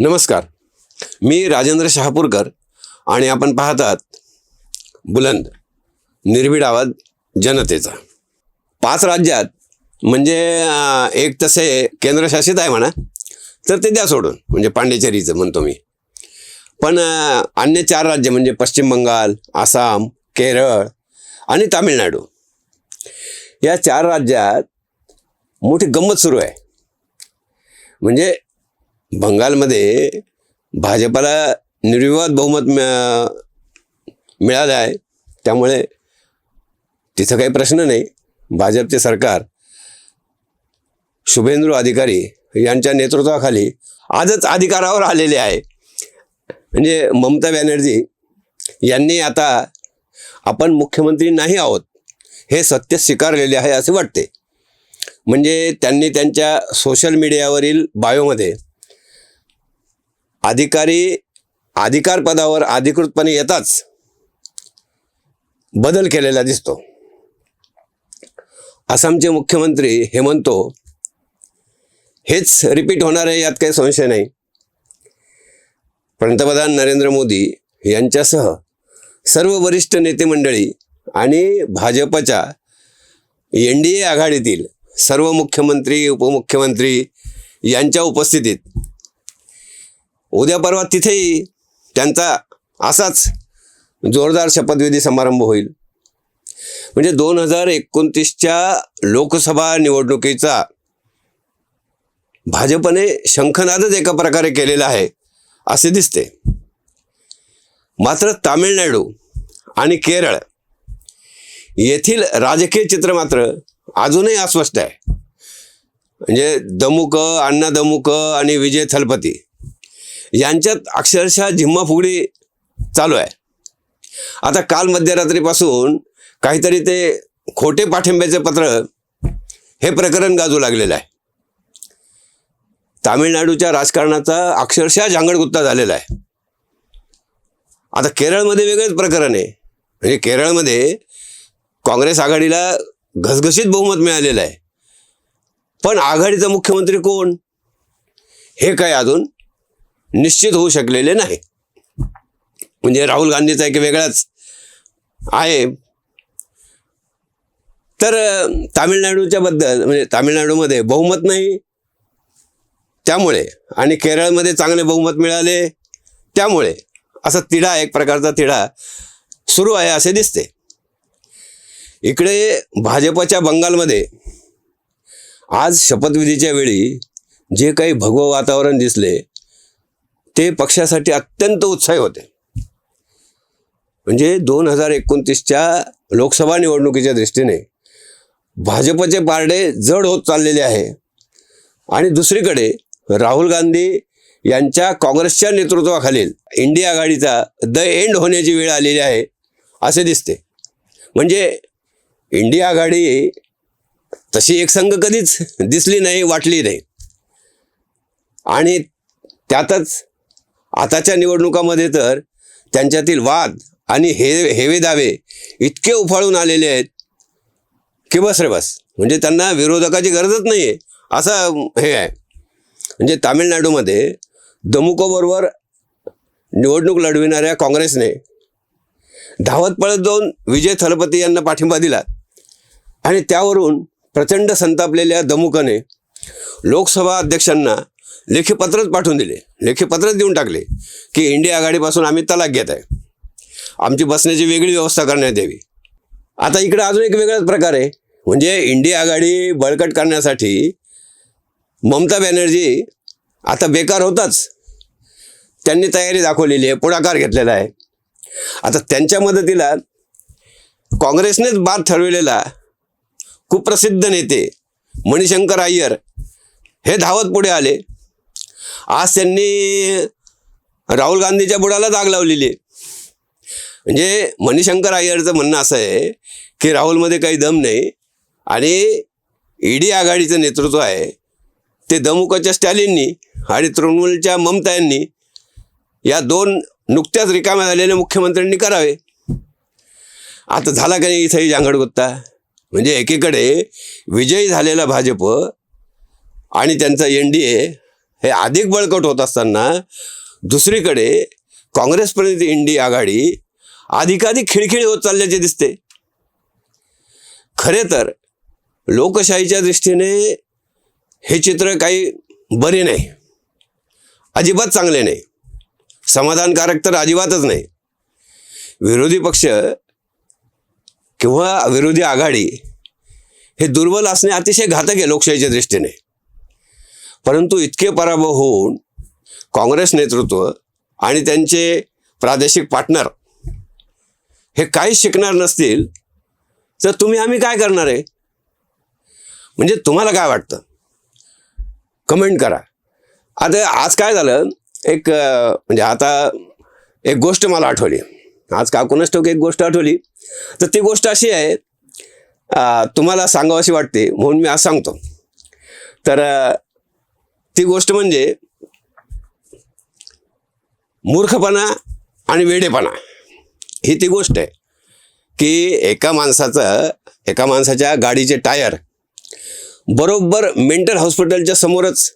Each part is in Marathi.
नमस्कार, मी राजेंद्र शहापूरकर आणि आपण पाहतात बुलंद निर्भीड आवाज जनतेचा. 5 राज्यात म्हणजे एक तसे केंद्रशासित आहे म्हणा, तर ते द्या सोडून, म्हणजे पांडिचेरीचं म्हणतो मी. पण अन्य 4 राज्य म्हणजे पश्चिम बंगाल, आसाम, केरळ आणि तामिळनाडू, या 4 राज्यात मोठी गंमत सुरू आहे. म्हणजे बंगालमध्ये भाजपाला निर्विवाद बहुमत मिळालं आहे, त्यामुळे तिथं काही प्रश्न नाही. भाजपचे सरकार शुभेंदू अधिकारी यांच्या नेतृत्वाखाली आजच अधिकारावर आलेले आहे. म्हणजे ममता बॅनर्जी यांनी आता आपण मुख्यमंत्री नाही आहोत हे सत्य स्वीकारलेले आहे असे वाटते. म्हणजे त्यांनी त्यांच्या सोशल मीडियावरील बायोमध्ये अधिकार पदावर अधिकृतपणे येताच बदल केलेला दिसतो. आसामचे मुख्यमंत्री हेमंतो हेच रिपीट होणार आहे, यात काही संशय नाही. पंतप्रधान नरेंद्र मोदी यांच्यासह सर्व वरिष्ठ नेते मंडळी आणि भाजपच्या NDA आघाडीतील सर्व मुख्यमंत्री उपमुख्यमंत्री यांच्या उपस्थितीत उद्या परवा तिथेही त्यांचा असाच जोरदार शपथविधी समारंभ होईल. म्हणजे 2029च्या लोकसभा निवडणुकीचा भाजपने शंखनादच एका प्रकारे केलेला आहे असे दिसते. मात्र तामिळनाडू आणि केरळ येथील राजकीय चित्र मात्र अजूनही अस्पष्ट आहे. म्हणजे दमुक, अण्णा दमुक आणि विजय थलपती यांच्यात अक्षरशः झिम्माफुगडी चालू आहे. आता काल मध्यरात्रीपासून काहीतरी ते खोटे पाठिंब्याचे पत्र हे प्रकरण गाजू लागलेलं आहे. तामिळनाडूच्या राजकारणाचा अक्षरशः झांगडगुत्ता झालेला आहे. आता केरळमध्ये वेगळंच प्रकरण आहे. म्हणजे केरळमध्ये काँग्रेस आघाडीला घसघशीत बहुमत मिळालेलं आहे, पण आघाडीचा मुख्यमंत्री कोण हे काय अजून निश्चित होऊ शकलेले नाही. म्हणजे राहुल गांधीचा एक वेगळाच आहे. तर तामिळनाडूच्या बद्दल म्हणजे तामिळनाडूमध्ये बहुमत नाही त्यामुळे आणि केरळमध्ये चांगले बहुमत मिळाले त्यामुळे असा तिढा, एक प्रकारचा तिढा सुरू आहे असे दिसते. इकडे भाजपच्या बंगालमध्ये आज शपथविधीच्या वेळी जे काही भगवं वातावरण दिसले ते पक्षासाठी अत्यंत उत्साही होते. म्हणजे 2029च्या लोकसभा निवडणुकीच्या दृष्टीने भाजपचे पारडे जड होत चाललेले आहे. आणि दुसरीकडे राहुल गांधी यांच्या काँग्रेसच्या नेतृत्वाखालील इंडिया आघाडीचा द एंड होण्याची वेळ आलेली आहे असे दिसते. म्हणजे इंडिया आघाडी तशी एकसंघ कधीच दिसली नाही, वाटली नाही. आणि त्यातच आताच्या निवडणुकामध्ये तर त्यांच्यातील वाद आणि हेवे दावे इतके उफाळून आलेले आहेत की बस रे बस. म्हणजे त्यांना विरोधकाची गरजच नाही आहे असं हे आहे. म्हणजे तामिळनाडूमध्ये दमुकोबरोबर निवडणूक लढविणाऱ्या काँग्रेसने धावत पळत जाऊन विजय थलपती यांना पाठिंबा दिला आणि त्यावरून प्रचंड संतापलेल्या दमुकने लोकसभा अध्यक्षांना लेखीपत्रच पाठवून दिले, लेखीपत्रच देऊन टाकले की इंडिया आघाडीपासून आम्ही तलाक घेत आहे, आमची बसण्याची वेगळी व्यवस्था करण्यात यावी. आता इकडे अजून एक वेगळाच प्रकार आहे. म्हणजे इंडिया आघाडी बळकट करण्यासाठी ममता बॅनर्जी आता बेकार होताच त्यांनी तयारी दाखवलेली आहे, पुढाकार घेतलेला आहे. आता त्यांच्या मदतीला काँग्रेसनेच बाद ठरविलेला कुप्रसिद्ध नेते मणिशंकर अय्यर हे धावत पुढे आले. आज त्यांनी राहुल गांधीच्या बुडालाच आग लावलेली आहे. म्हणजे मणिशंकर अय्यरचं म्हणणं असं आहे की राहुलमध्ये काही दम नाही आणि ईडी आघाडीचं नेतृत्व आहे ते दमुकच्या स्टॅलिननी आणि तृणमूलच्या ममता यांनी, या 2 नुकत्याच रिकाम्या झालेल्या मुख्यमंत्र्यांनी करावे. आता झाला का नाही इथंही झांगडगुत्ता. म्हणजे एकीकडे विजयी झालेला भाजप आणि त्यांचा NDA हे अधिक बळकट होत असताना दुसरीकडे काँग्रेसपर्यंत इंडी आघाडी अधिकाधिक खिळखिळी होत चालल्याचे दिसते. खरे तर लोकशाहीच्या दृष्टीने हे चित्र काही बरे नाही, अजिबात चांगले नाही, समाधानकारक तर अजिबातच नाही. विरोधी पक्ष किंवा विरोधी आघाडी हे दुर्बल असणे अतिशय घातक आहे लोकशाहीच्या दृष्टीने. परंतु इतके पराभव होऊन काँग्रेस नेतृत्व आणि त्यांचे प्रादेशिक पार्टनर हे काहीच शिकणार नसतील तर तुम्ही आम्ही काय करणार आहे? म्हणजे तुम्हाला काय वाटतं? कमेंट करा. आता आज काय झालं, म्हणजे आता एक गोष्ट मला आठवली, आज का कोणाच ठाऊक एक गोष्ट आठवली. तर ती गोष्ट अशी आहे, तुम्हाला सांगावीशी वाटते म्हणून मी आज सांगतो. तर ती गोष्ट म्हणजे मूर्खपणा आणि वेडेपणा ही ती गोष्ट आहे की एका माणसाच्या गाडीचे टायर बरोबर मेंटल हॉस्पिटलच्या समोरच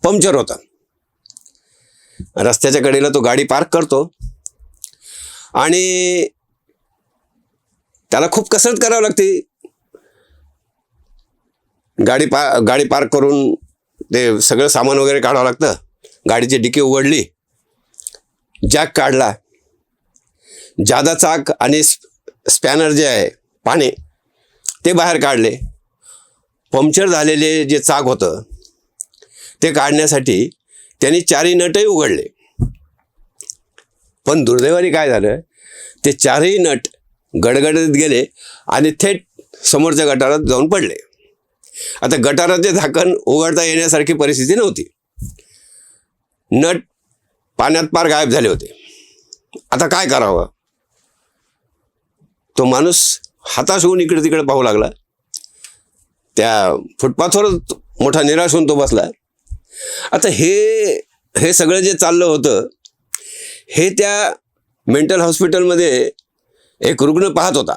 पंक्चर होतं. रस्त्याच्या कडेला तो गाडी पार्क करतो आणि त्याला खूप कसरत करावी लागते. गाडी पार्क करून ते सगळं सामान वगैरे काढावं लागतं. गाडीची डिकी उघडली, जॅक काढला, जादा चाक आणि स्पॅनर जे आहे पाने ते बाहेर काढले. पंक्चर झालेले जे चाक होतं ते काढण्यासाठी त्यांनी चारही नटही उघडले. पण दुर्दैवाने काय झालं, ते चारही नट गडगडत गेले आणि थेट समोरच्या गटारात जाऊन पडले. आता गटाराचे झाकण उघडता येण्यासारखी परिस्थिती नव्हती. नट पाण्यात पार गायब झाले होते. आता काय करावं? तो माणूस हताश होऊन इकडे तिकडे पाहू लागला. त्या फुटपाथवर मोठा निराश होऊन तो बसला. आता हे सगळं जे चाललं होतं हे त्या मेंटल हॉस्पिटलमध्ये एक रुग्ण पाहत होता.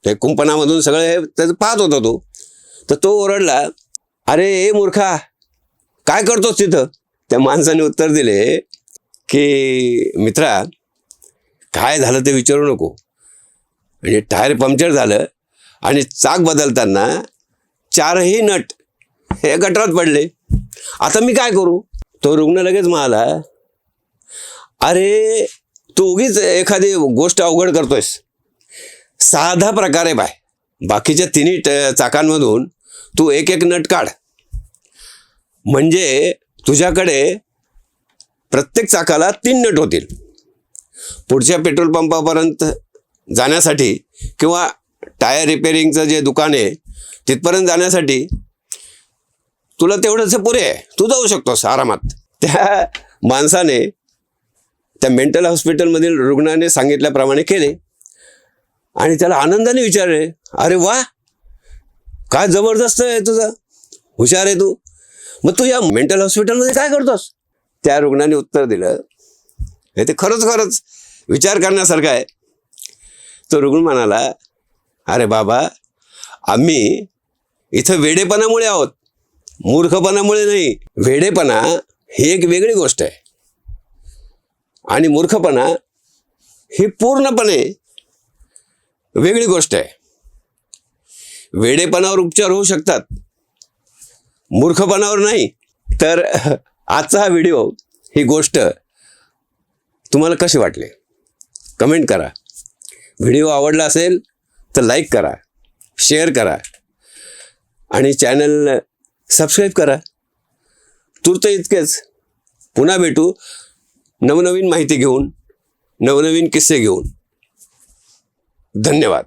ते कुंपणामधून सगळं हे त्याचं पाहत होता तो. तर तो ओरडला, अरे ए मूर्खा, काय करतोस तिथं? त्या माणसाने उत्तर दिले की मित्रा, काय झालं ते विचारू नको. म्हणजे टायर पंक्चर झालं आणि चाक बदलताना चारही नट हे गटारात पडले. आता मी काय करू? तो रुग्ण लगेच म्हणाला, अरे तू उगीच एखादी गोष्ट अवघड करतोयस. साधा प्रकार आहे बाय, बाकीच्या तिन्ही चाकांमधून तू एक एक नट काढ, म्हणजे तुझ्याकडे प्रत्येक चाकाला 3 नट होतील. पुढच्या पेट्रोल पंपापर्यंत जाण्यासाठी किंवा टायर रिपेअरिंगचं जे दुकान आहे तिथपर्यंत जाण्यासाठी तुला तेवढंच पुरे आहे, तू जाऊ शकतोस आरामात. त्या माणसाने त्या मेंटल हॉस्पिटलमधील रुग्णाने सांगितल्याप्रमाणे केले आणि त्याला आनंदाने विचारले, अरे वा, काय जबरदस्त आहे तुझं, हुशार आहे तू, मग तू या मेंटल हॉस्पिटलमध्ये काय करतोस? त्या रुग्णाने उत्तर दिलं, हे ते खरंच विचार करण्यासारखं आहे. तो रुग्ण म्हणाला, अरे बाबा, आम्ही इथं वेडेपणामुळे आहोत, मूर्खपणामुळे नाही. वेडेपणा ही एक वेगळी गोष्ट आहे आणि मूर्खपणा ही पूर्णपणे वेगळी गोष्ट आहे. वेडेपणावर उपचार होऊ शकतात, मूर्खपणावर नाही. तर आजचा हा व्हिडिओ, ही गोष्ट तुम्हाला कशी वाटली कमेंट करा. व्हिडिओ आवडला असेल तर लाईक करा, शेअर करा आणि चॅनल सबस्क्राईब करा. तूर्त इतकेच. पुन्हा भेटू नवनवीन माहिती घेऊन, नवनवीन किस्से घेऊन. धन्यवाद.